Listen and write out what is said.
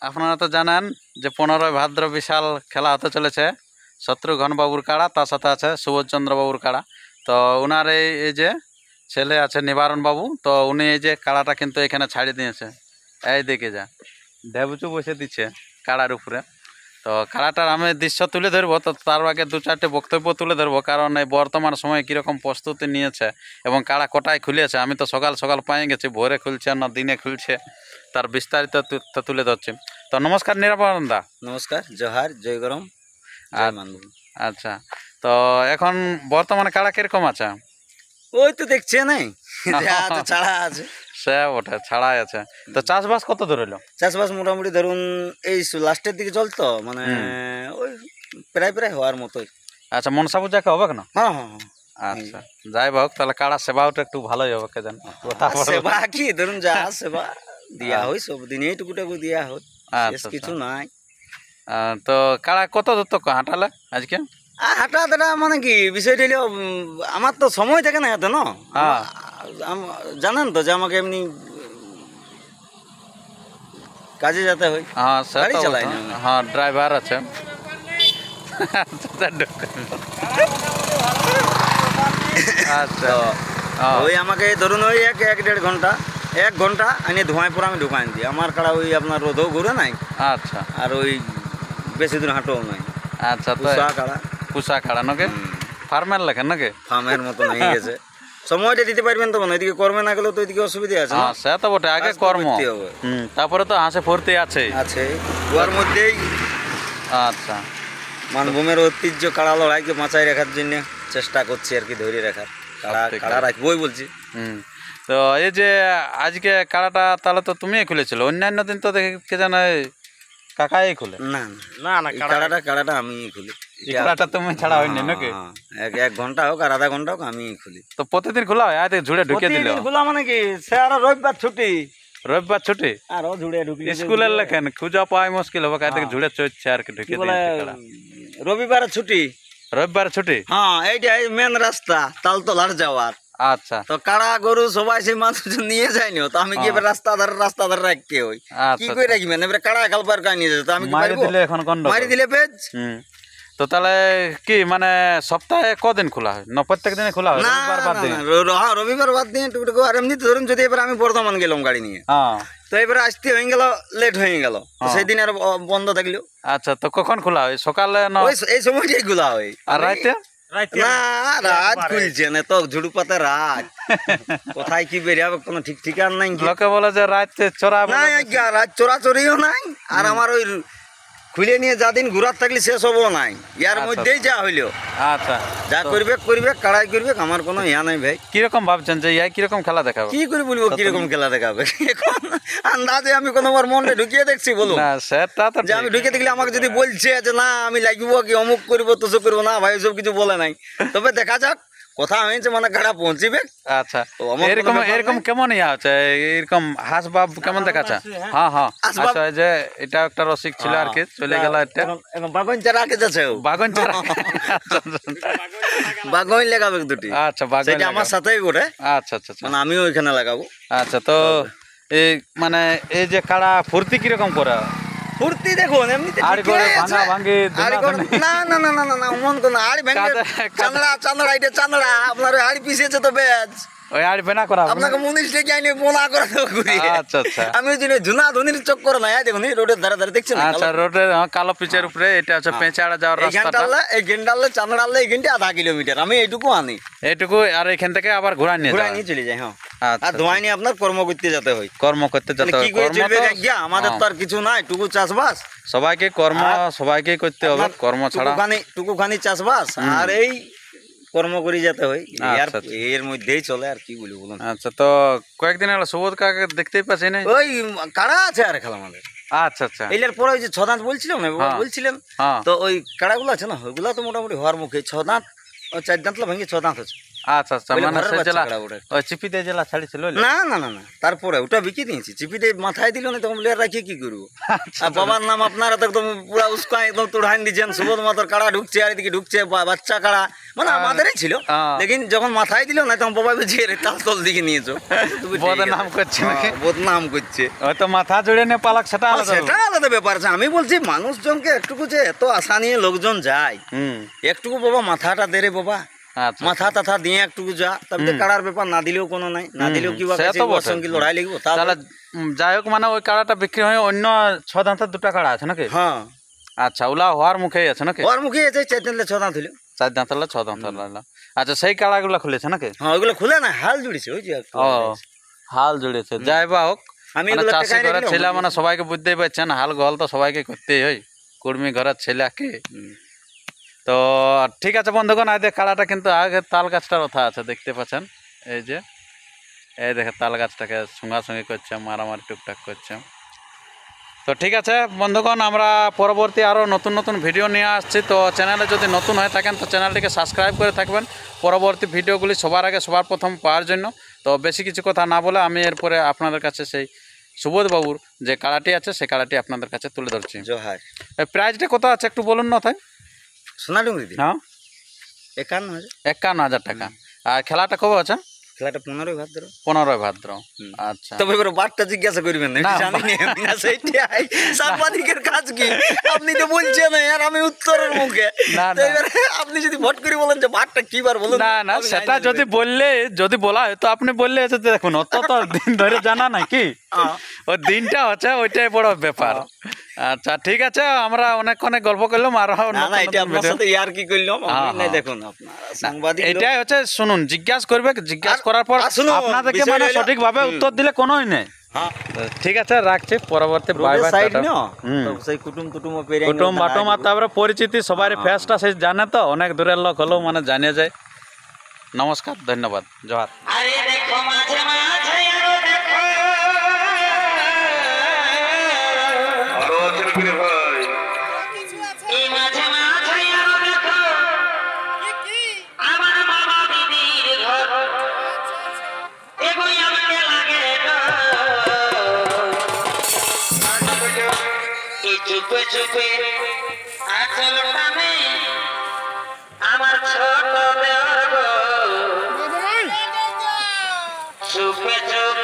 আপনারা তো জানেন যে 15ই ভাদ্র বিশাল খেলা হতে চলেছে শত্রুঘ্ন বাবুর কাড়া, তার সাথে আছে সুবোধচন্দ্র বাবুর কাড়া। তো ওনার এই যে ছেলে আছে নিবারণ বাবু, তো উনি এই যে কাড়াটা কিন্তু এখানে ছাড়িয়ে দিয়েছে। এই দিকে যা ঢেবুচু বসে দিচ্ছে কাড়ার উপরে। তো কাড়াটার আমি দৃশ্য তুলে ধরবো, তো তার আগে 2-4টে বক্তব্য তুলে ধরবো, কারণ এই বর্তমান সময়ে কীরকম প্রস্তুতি নিয়েছে এবং কাড়া কোটায় খুলেছে। আমি তো সকাল সকাল পেয়ে গেছি, ভোরে খুলছে না দিনে খুলছে, তার বিস্তারিত তুলে ধরছি। তো নমস্কার নিরাপন দা। নমস্কার, জোহার, জয় গরম, জয় মানব। আচ্ছা, তো এখন বর্তমানে কাড়া কিরকম আছে? ওই তো দেখছে নাই ছাড়া আছে, সে ওটা ছাড়াই আছে। তো চাষবাস কত দূর হলো? চাষবাস মোটামুটি ধরুন এই লাস্টের দিকে চলতো, মানে ওই প্রায় প্রায় হওয়ার মতোই। আচ্ছা, মনসা পূজাকে হবে কেন? হ্যাঁ হ্যাঁ হ্যাঁ। আচ্ছা, যাই হোক, তাহলে কাড়া সেবাটা একটু ভালোই হবে কে জান। সেবা কি ধরুন যা সেবা দিয়া হয় সব দিনে টুকুটাকু দিয়া হয়, আচ্ছা, কিছু নাই। তো কাড়া কত দূর তো হাঁটালে আজকে? হাঁটা দাঁড়া মানে কি বিষয়টা হলো, আমার তো সময় থাকে না এত না। জানেন তো যে আমাকে এমনি কাজে যেতে হয়। হ্যাঁ, গাড়ি চালাই না। হ্যাঁ, ড্রাইভার আছে। আচ্ছা, ওই আমাকে ধরুন ওই 1-1.5 ঘন্টা 1 ঘন্টা আনি ধোঁয়ায় পরে আমি ঢুকান দিই। আমার কাড়া ওই আপনার রোদও ঘুরে নাই। আচ্ছা, আর ওই বেশি দূর হাঁটোও নাই। আচ্ছা, তো পুষা কাড়া নাকি ফার্মের লেখেন নাকি? ফার্মের মতো হয়ে গেছে। সময়টা দিতে পারবেন তখন, ওইদিকে কর্মে না গেলেও তো ওইদিকে অসুবিধা আছে। হ্যাঁ, সে তো বটে, আগে কর্ম, তারপরে তো হাসে ফুর্তি আছে ওর মধ্যেই। আচ্ছা, মানভূমের ঐতিহ্য কাড়া লড়াইকে বাঁচাই রাখার জন্য চেষ্টা করছি আর কি, ধরে রাখার। কাড়া রাখবই বলছি। তো এই যে আজকে কাড়াটা তাহলে তো তুমিই খুলেছিল, অন্যান্য দিন তো দেখে জানা কাকাই খুলে। না না না, কাড়াটা আমি খুলি। কাড়াটা তুমি ছাড়া হয়নি নাকি? 1 ঘন্টা হোক আর আধা ঘন্টা হোক আমি খুলি। তো প্রতিদিন খোলা হয়? আজ ঝুড়ে ঢুকে দিল খোলা মানে কি, সে আর রবিবার ছুটি। রবিবার ছুটি আর ঝুড়ে ঢুকি স্কুলের লেখেন, খুঁজা পাওয়া মুশকিল হবে, কাছে ঝুড়ে চড়ছে আর কি ঢুকে দিয়েছে। রবিবার ছুটি, রবিবার ছুটি। হ্যাঁ, এইটাই মেন রাস্তা তালতলার যাওয়ার। আচ্ছা, তো কাড়া গরু সবাই সেই মানুষ নিয়ে যায়নি, তো আমি কি এবার রাস্তা ধারে রাখতে হই, কি করে রাখবেন? এবারে কাড়া খালবার কাজ নিয়ে যেত, আমি মারি দিলে এখন মারি দিলে পেজ। তো তাহলে কি মানে সপ্তাহে কদিন খোলা হয়? না প্রত্যেক দিনে খোলা হয়? রবিবার বাদ দিয়ে টুকটুকু। আর এমনি ধরুন যদি এবার আমি বর্ধমান গেলাম গাড়ি নিয়ে, তো এবারে আসতে হয়ে গেল, লেট হয়ে গেল, সেই দিন আর বন্ধ থাকলো। আচ্ছা, তো কখন খোলা হয়? সকালে না এই সময়টাই খোলা হয়। আর রাতে? না, রাত খুলছে না তো, ঝুড়ু পাতা রাত। কোথায় কি বেরিয়ে কোনো ঠিক ঠিকান নাই। লোকে বলে যে রাতে চোরা, রাত চোরাচুরিও নাই। আর আমার ওই খুলে নিয়ে যা দিন ঘুরার থাকলে সেসবও নাই, ইয়ার মধ্যেই যা হইলো। আচ্ছা, যা করবে কাড়াই করবে, আমার কোনো ইয়া নাই ভাই। কিরকম ভাবছেন যে ইয়া কিরকম খেলা দেখাবে? কি করে বলবো কিরকম খেলা দেখাবে? এখন আন্দাজে আমি কোনোবার মনে ঢুকিয়ে দেখছি বলুন না, সেটা তো যে আমি ঢুকিয়ে দেখলে আমাকে যদি বলছে যে না আমি লাগবো কি অমুক করবো তুসো করবো, না ভাই সব কিছু বলে নাই। তবে দেখা যাক কথা হয়েছে, মানে কাড়া পৌঁছিবে। আচ্ছা, এরকম কেমন ইয়া আছে, এরকম হাস ভাব কেমন দেখাচ্ছে? হ্যাঁ হ্যাঁ, আচ্ছা, যে এটা একটা রসিক ছিল আর কি, চলে গেল। এটা বাগন চারা খেতেছে, বাগন চারা, বাগন লাগাবে দুটি। আচ্ছা, বাগন আমার সাথেই করে। আচ্ছা আচ্ছা, মানে আমিও ওইখানে লাগাবো। আচ্ছা, তো এই মানে এই যে কাড়া ফুর্তি কিরকম করে? ফুর্তি দেখুন এমনিতে আর করে ভাঙা ভাঙি না না না না না, অমন কোন আড়ি ভেঙে চান্দড়া এটা চান্দড়া আপনার আড়ি পিছিয়েছে তো বেজ ওই আড়ি বেনা করা আপনাকে মুনিশ ডেকে আইনি বোনা করে ঘুরি। আচ্ছা আচ্ছা, আমি ওই জন্য ঝুনা ধুনির চক্কর না, দেখুন রোডের ধারে ধারে দেখছেন। আচ্ছা, রোডের কালো পিচের উপরে এটা হচ্ছে পেঁচাড়া যাওয়ার রাস্তাটা। এই গেন্ডালে চান্দড়ালে এই গেন্ডে আধা কিলোমিটার, আমি এইটুকু আনি, এইটুকু। আর এখান থেকে আবার ঘোরা নিয়ে চলে যাই। হ্যাঁ, আর ধোঁয়াই নিয়ে আপনার কর্ম করতে যেতে হয়। কর্ম করতে যেতে হয়, কি করে চলবে আমাদের তো আর কিছু নাই, টুকু চাষবাস। সবাইকে কর্ম সবাইকে করতে হবে, কর্ম ছাড়া টুকুখানি চাষবাস আর এই কর্ম করে যেতে হয়, এর মধ্যেই চলে। আর কি বলি বলুন। আচ্ছা, তো কয়েকদিন হলো সুবোধ কাকে দেখতেই পাচ্ছি না। ওই কাড়া আছে আর খেলা আমাদের। আচ্ছা আচ্ছা, এর পরে ওই যে 6 দাঁত বলছিলাম না, বলছিলেন তো ওই কাড়াগুলো আছে না, ওইগুলো তো মোটামুটি হওয়ার মুখে। 6 দাঁত 4 দাঁত ভেঙে 6 দাঁত আছে। আচ্ছা আচ্ছা, মানে সেই জেলা ওই চিপিতে জেলা ছাড়িছিল ওইলা? না না না না, তারপরে ওটা বিকি দিয়েছি, চিপিতে মাথায় দিল না, তখন বলে আর রাখিয়ে কি করবো। আর বাবার নাম আপনারা তো একদম পুরা উস্কা একদম তুড়ান দিচ্ছেন, সুবোধ মাতার কাড়া ঢুকছে আর এদিকে ঢুকছে বাচ্চা কাড়া, মানে আমাদেরই ছিল। লেকিন যখন মাথায় দিল না তখন বাবা বলছে রে তাল তল দিকে নিয়েছো, বদনাম করছে নাকি? বদনাম করছে, হয়তো মাথা জুড়ে নিয়ে পালাক, সেটা আলাদা সেটা আলাদা ব্যাপার আছে। আমি বলছি মানুষজনকে একটুকু যে এত আশা নিয়ে লোকজন যায়, একটুকু বাবা মাথাটা দে রে বাবা, মাথা টাথা দিয়ে একটুকু যা, তবে কাড়ার ব্যাপার না দিলেও কোনো নাই, না দিলেও কি সঙ্গে লড়াই লাগবো। তাহলে যাই হোক, মানে ওই কাড়াটা বিক্রি হয়ে অন্য 6 দাঁতের 2টা কাড়া আছে নাকি? হ্যাঁ আচ্ছা, ওলা হওয়ার মুখেই আছে নাকি? ওর মুখে আছে 4 দাঁতলে 6 দাঁত হইলো, 4 দাঁতলা 6 দাঁতলা। আচ্ছা, সেই কাড়াগুলো খুলেছে নাকি? হ্যাঁ ওইগুলো খুলে না, হাল জুড়েছে ওই যে। ও, হাল জুড়েছে। যাই বা হোক, আমি চাষি ঘরের ছেলে মানে সবাইকে বুঝতেই পারছেন, হাল গল তো সবাইকে করতেই হয়, কুর্মি ঘরের ছেলে কি। তো ঠিক আছে বন্ধুগণ, আজ কাড়াটা কিন্তু আগে তাল গাছটার কথা আছে, দেখতে পাচ্ছেন এই যে, এই দেখে তাল গাছটাকে সঙ্গাসঙ্গি করছে, মারামারি টুকটাক করছে। তো ঠিক আছে বন্ধুগণ, আমরা পরবর্তী আরও নতুন নতুন ভিডিও নিয়ে আসছি। তো চ্যানেলে যদি নতুন হয়ে থাকেন তো চ্যানেলটিকে সাবস্ক্রাইব করে থাকবেন পরবর্তী ভিডিওগুলি সবার আগে সবার প্রথম পাওয়ার জন্য। তো বেশি কিছু কথা না বলে আমি এরপরে আপনাদের কাছে সেই সুবোধবাবুর যে কাড়াটি আছে সেই কাড়াটি আপনাদের কাছে তুলে ধরছি। জোহার। প্রাইজটা কত আছে একটু বলুন না তাই? সোনাডুঙ্গরি হ্যাঁ, 51,000 টাকা। আর খেলাটা কবে আছে? খেলাটা 15 ভাদ্র। 15 ভাদ্র। আচ্ছা, তবে এবার বারটা জিজ্ঞাসা করবেন না, জানি না সেইটাই সাংবাদিকের কাজ কি, আপনি তো বলছেন আর আমি উত্তরের মুখে। এবার আপনি যদি ভট করে বলেন যে বারটা কি বার বলুন। না না, সেটা যদি বলা হয় তো আপনি বললে দেখুন, অত তো দিন ধরে জানা নাকি, ওই দিনটা হচ্ছে ওইটাই বড় ব্যাপার। আচ্ছা ঠিক আছে, আমরা অনেক গল্প করলাম, আর দেখুন সাংবাদিক এটাই হচ্ছে, শুনুন, জিজ্ঞাসা করার পর আপনাদেরকে মানে সঠিকভাবে উত্তর দিলে কোনোই নেই। ঠিক আছে, রাখছি, পরবর্তী বাই বাই। সেই কুটুম বাটুম আর তারপরে পরিচিতি সবাই ফেসটা সেই জানে, তো অনেক দূরের লোক হলেও মানে জানিয়ে যায়। নমস্কার, ধন্যবাদ, জোহার। চুপে চুপে আচল টানে আমার ছোট দেওর গো, চুপে চুপে